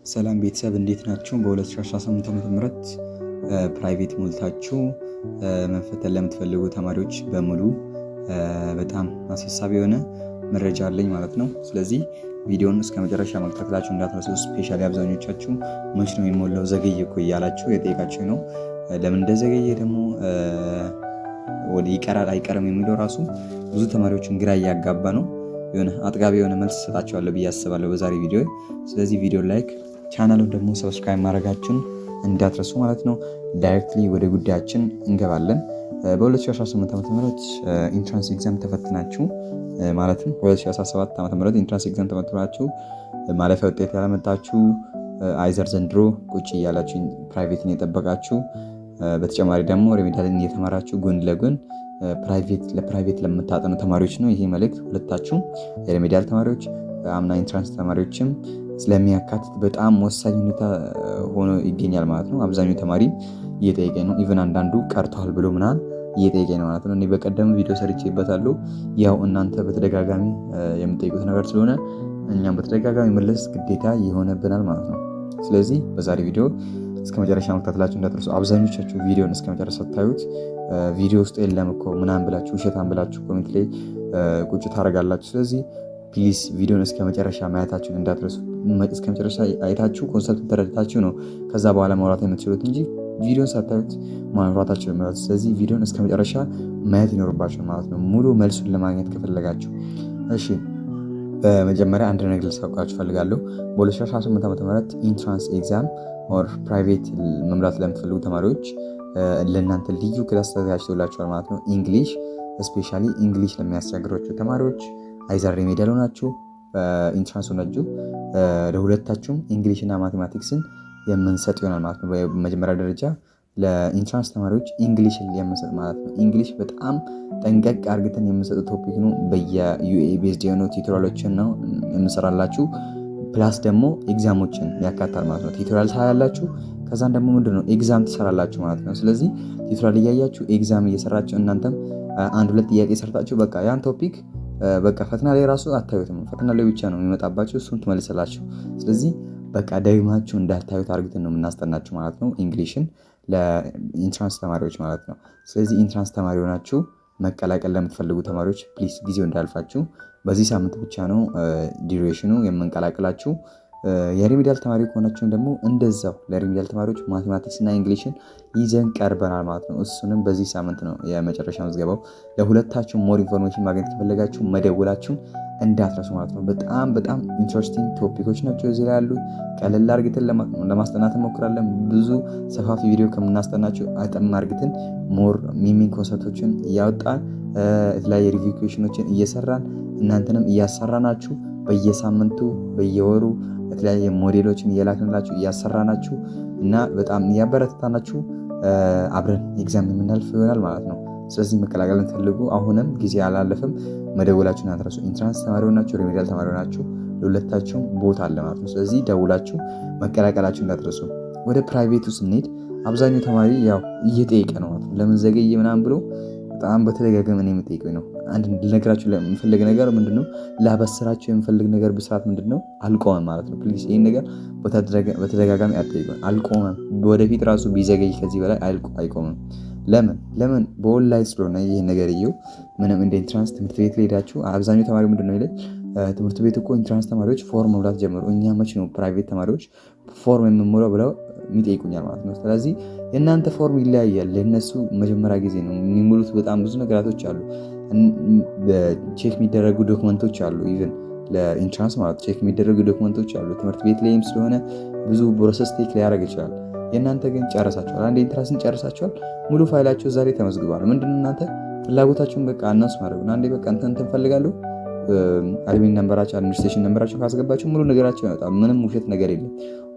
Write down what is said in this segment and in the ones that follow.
ሰላም ቤተሰብ እንዴት ናችሁ? በ2018 ዓ.ም ፕራይቬት ሞልታችሁ መፈተን ለምትፈልጉ ተማሪዎች በሙሉ በጣም አሳሳቢ የሆነ መረጃ አለኝ ማለት ነው። ስለዚህ ቪዲዮውን እስከ መጨረሻ መከታተላችሁ እንዳትረሱ። ስፔሻሊ አብዛኞቻችሁ መች ነው የሚሞላው ዘገየ እኮ እያላችሁ የጠየቃችሁ ነው። ለምን እንደዘገየ ደግሞ ወደ ይቀራል አይቀርም የሚለው ራሱ ብዙ ተማሪዎችን ግራ እያጋባ ነው። የሆነ አጥጋቢ የሆነ መልስ ሰጣችኋለሁ ብዬ አስባለሁ በዛሬ ቪዲዮ። ስለዚህ ቪዲዮ ላይክ፣ ቻናሉን ደግሞ ሰብስክራይብ ማድረጋችሁን እንዳትረሱ ማለት ነው። ዳይሬክትሊ ወደ ጉዳያችን እንገባለን። በ2018 ዓ.ም ኢንትራንስ ኤግዛም ተፈትናችሁ ማለትም 2017 ዓ.ም ኢንትራንስ ኤግዛም ተፈትናችሁ ማለፊያ ውጤት ያላመጣችሁ አይዘር ዘንድሮ ቁጭ እያላችሁ ፕራይቬትን የጠበቃችሁ በተጨማሪ ደግሞ ሪሜዲያልን እየተማራችሁ ጎን ለጎን ለፕራይቬት ለምታጠኑ ተማሪዎች ነው ይሄ መልእክት። ሁለታችሁም የሪሜዲያል ተማሪዎች አምና ኢንትራንስ ተማሪዎችም ስለሚያካትት በጣም ወሳኝ ሁኔታ ሆኖ ይገኛል ማለት ነው። አብዛኛው ተማሪ እየጠየቀኝ ነው። ኢቨን አንዳንዱ ቀርቷል ብሎ ምናምን እየጠየቀኝ ነው ማለት ነው። እኔ በቀደም ቪዲዮ ሰርቼበታለሁ። ያው እናንተ በተደጋጋሚ የምጠይቁት ነገር ስለሆነ እኛም በተደጋጋሚ መለስ ግዴታ ይሆነብናል ማለት ነው። ስለዚህ በዛሬ ቪዲዮ እስከ መጨረሻ መከታተላችሁ እንዳትረሱ። አብዛኞቻችሁ ቪዲዮን እስከ መጨረሻ ታዩት ቪዲዮ ውስጥ የለም እኮ ምናምን ብላችሁ ውሸታም ብላችሁ ኮሜንት ላይ ቁጭ ታደርጋላችሁ። ስለዚህ ፕሊዝ ቪዲዮን እስከ መጨረሻ ማየታችሁን እንዳትረሱ። እስከ መጨረሻ አይታችሁ ኮንሰፕት ተረድታችሁ ነው ከዛ በኋላ ማውራት የምትችሉት እንጂ ቪዲዮን ሳታዩት ማውራታችሁ ማለት። ስለዚህ ቪዲዮን እስከ መጨረሻ ማየት ይኖርባችሁ ማለት ነው ሙሉ መልሱን ለማግኘት ከፈለጋችሁ። እሺ በመጀመሪያ አንድ ነገር ልሳውቃችሁ ፈልጋለሁ። በ2018 ዓ.ም ኢንትራንስ ኤግዛም ኦር ፕራይቬት መምራት ለምትፈልጉ ተማሪዎች ለእናንተ ልዩ ክላስ ተዘጋጅቶላችኋል ማለት ነው። እንግሊሽ ስፔሻሊ እንግሊሽ ለሚያስቸግሯችሁ ተማሪዎች አይዘር ሪሜዲያል ሆናችሁ ኢንትራንስ ሆናችሁ ለሁለታችሁም እንግሊሽ እና ማቴማቲክስን የምንሰጥ ይሆናል ማለት ነው። በመጀመሪያ ደረጃ ለኢንትራንስ ተማሪዎች እንግሊሽን የምንሰጥ ማለት ነው። እንግሊሽ በጣም ጠንቀቅ አርግተን የምንሰጠው ቶፒክ ነው። በየዩኤ ቤዝድ የሆኑ ቲዩቶሪያሎችን ነው የምንሰራላችሁ። ፕላስ ደግሞ ኤግዛሞችን ያካታል ማለት ነው። ቲዩቶሪያል ታያላችሁ፣ ከዛን ደግሞ ምንድነው ኤግዛም ትሰራላችሁ ማለት ነው። ስለዚህ ቲዩቶሪያል እያያችሁ ኤግዛም እየሰራችሁ እናንተም አንድ ሁለት ጥያቄ ሰርታችሁ በቃ ያን ቶፒክ በቃ ፈተና ላይ ራሱ አታዩትም። ፈተና ላይ ብቻ ነው የሚመጣባችሁ፣ እሱን ትመልሰላችሁ። ስለዚህ በቃ ደግማችሁ እንዳታዩት አርግተን ነው የምናስጠናችሁ ማለት ነው። እንግሊሽን ለኢንትራንስ ተማሪዎች ማለት ነው። ስለዚህ ኢንትራንስ ተማሪ ሆናችሁ መቀላቀል ለምትፈልጉ ተማሪዎች ፕሊስ ጊዜው እንዳልፋችሁ በዚህ ሳምንት ብቻ ነው ዲዩሬሽኑ የምንቀላቅላችሁ። የሪሜዲያል ተማሪ ከሆናችሁ ደግሞ እንደዛው ለሪሜዲያል ተማሪዎች ማቴማቲክስ እና እንግሊሽን ይዘን ቀርበናል ማለት ነው። እሱንም በዚህ ሳምንት ነው የመጨረሻ ምዝገባው። ለሁለታችሁ ሞር ኢንፎርሜሽን ማግኘት ከፈለጋችሁ መደወላችሁን እንዳትረሱ ማለት ነው። በጣም ኢንትረስቲንግ ቶፒኮች ናቸው እዚህ ላይ ያሉ። ቀለል አርግተን ለማስጠናት እንሞክራለን። ብዙ ሰፋፊ ቪዲዮ ከምናስጠናቸው አጠም አርግተን ሞር ሚኒንግ ኮንሰፕቶችን እያወጣን የተለያየ ሪቪው ኩዌሽኖችን እየሰራን እናንተንም እያሰራናችሁ በየሳምንቱ በየወሩ የተለያየ ሞዴሎችን እየላክንላችሁ እያሰራናችሁ እና በጣም እያበረታታናችሁ አብረን ኤግዛም የምናልፍ ይሆናል ማለት ነው። ስለዚህ መቀላቀል ፈልጉ፣ አሁንም ጊዜ አላለፈም። መደወላችሁን አትረሱ። ኢንትራንስ ተማሪ ሆናችሁ ሪሜዲያል ተማሪ ሆናችሁ ለሁለታችሁም ቦታ አለ ማለት ነው። ስለዚህ ደውላችሁ መቀላቀላችሁ እንዳትረሱ። ወደ ፕራይቬቱ ስንሄድ አብዛኛው ተማሪ ያው እየጠየቀ ነው ማለት ነው። ለምን ዘገየ ምናምን ብሎ በጣም በተደጋጋሚ ነው የሚጠይቀኝ ነው። አንድ ልነግራችሁ የምፈልግ ነገር ምንድነው፣ ላበስራችሁ የምፈልግ ነገር ብስራት ምንድነው፣ አልቆመም ማለት ነው። ፕሊዝ ይሄን ነገር በተደጋጋሚ አትጠይቁኝ። አልቆመም። ወደፊት ራሱ ቢዘገይ ከዚህ በላይ አይቆምም። ለምን በኦንላይን ስለሆነ ይሄ ነገር ይኸው ምንም እንደ ኢንትራንስ ትምህርት ቤት ላይ ሄዳችሁ አብዛኛው ተማሪ ምንድነው ይላል፣ ትምህርት ቤት እኮ ኢንትራንስ ተማሪዎች ፎርም መሙላት ጀመሩ፣ እኛ መቼ ነው ፕራይቬት ተማሪዎች ፎርም የምንሞላው ብለው የሚጠይቁኛል ማለት ነው። ስለዚህ የእናንተ ፎርም ይለያያል። ለነሱ መጀመሪያ ጊዜ ነው የሚሞሉት። በጣም ብዙ ነገራቶች አሉ፣ ቼክ የሚደረጉ ዶክመንቶች አሉ። ኢቨን ለኢንትራንስ ማለት ቼክ የሚደረጉ ዶክመንቶች አሉ። ትምህርት ቤት ላይም ስለሆነ ብዙ ፕሮሰስ ቴክ ሊያደርግ ይችላል። የእናንተ ግን ጨርሳችኋል። አንድ ኢንትራንስን ጨርሳችኋል። ሙሉ ፋይላችሁ ዛሬ ተመዝግቧል። ምንድነው እናንተ ፍላጎታችሁን በቃ አናውንስ ማድረግ ነው። አንዴ በቃ እንትን ፈልጋለሁ አድሚን ነምበራችሁ አድሚኒስትሬሽን ነምበራችሁ ካስገባችሁ ሙሉ ነገራችሁ ያወጣል። ምንም ውሸት ነገር የለም።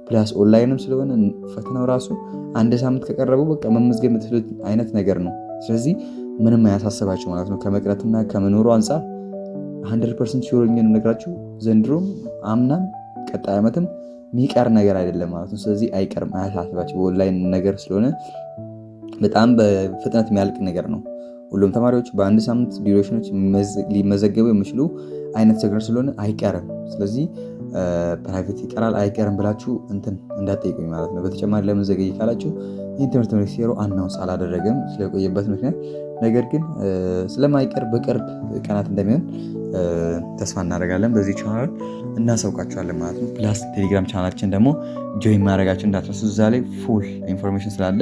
ፕላስ ኦንላይንም ስለሆነ ፈተናው ራሱ አንድ ሳምንት ከቀረቡ በቃ መመዝገብ የምትችሉት አይነት ነገር ነው። ስለዚህ ምንም አያሳስባችሁ ማለት ነው። ከመቅረትና ከመኖሩ አንጻር 100% ሹር ነኝ ነገራችሁ። ዘንድሮም አምናም ቀጣይ ዓመትም የሚቀር ነገር አይደለም ማለት ነው። ስለዚህ አይቀርም፣ አያሳስባችሁ። በኦንላይን ነገር ስለሆነ በጣም በፍጥነት የሚያልቅ ነገር ነው። ሁሉም ተማሪዎች በአንድ ሳምንት ዲዩሬሽኖች ሊመዘገቡ የሚችሉ አይነት ነገር ስለሆነ አይቀርም። ስለዚህ ፕራይቬት ይቀራል አይቀርም ብላችሁ እንትን እንዳትጠይቁኝ ማለት ነው። በተጨማሪ ለምን ዘገየ ካላችሁ ይህን ትምህርት ሚኒስቴሩ አናውንስ አላደረገም ስለቆየበት ምክንያት፣ ነገር ግን ስለማይቀር በቅርብ ቀናት እንደሚሆን ተስፋ እናደርጋለን። በዚህ ቻናል እናሳውቃችኋለን ማለት ነው። ፕላስ ቴሌግራም ቻናላችን ደግሞ ጆይን ማድረጋችሁ እንዳትረሱ። እዛ ላይ ፉል ኢንፎርሜሽን ስላለ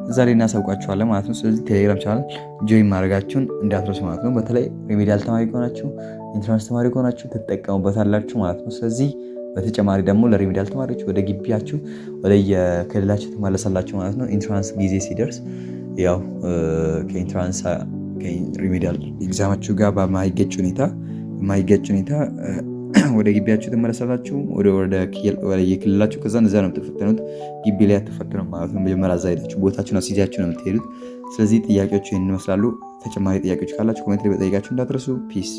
እዛ ላይ እናሳውቃችኋለን ማለት ነው። ስለዚህ ቴሌግራም ቻናል ጆይን ማድረጋችሁን እንዳትረሱ ማለት ነው። በተለይ ሪሜዲያል ተማሪ ከሆናችሁ፣ ኢንትራንስ ተማሪ ከሆናችሁ ትጠቀሙበታላችሁ ማለት ነው። ስለዚህ በተጨማሪ ደግሞ ለሪሜዲያል ተማሪዎች ወደ ግቢያችሁ ወደ የክልላችሁ ትመለሳላችሁ ማለት ነው። ኢንትራንስ ጊዜ ሲደርስ ያው ከኢንትራንስ ከሪሜዲያል ኤግዛማችሁ ጋር በማይገጭ ሁኔታ ወደ ግቢያችሁ ትመለሳላችሁ ወደ የክልላችሁ። ከዛ እዛ ነው የምትፈተኑት፣ ግቢ ላይ አትፈተኑም ማለት ነው። መጀመሪያ እዛ ሄዳችሁ ቦታችሁን አስይዛችሁ ነው የምትሄዱት። ስለዚህ ጥያቄዎቹ ይህን ይመስላሉ። ተጨማሪ ጥያቄዎች ካላችሁ ኮሜንት ላይ በጠይቃችሁ እንዳትረሱ። ፒስ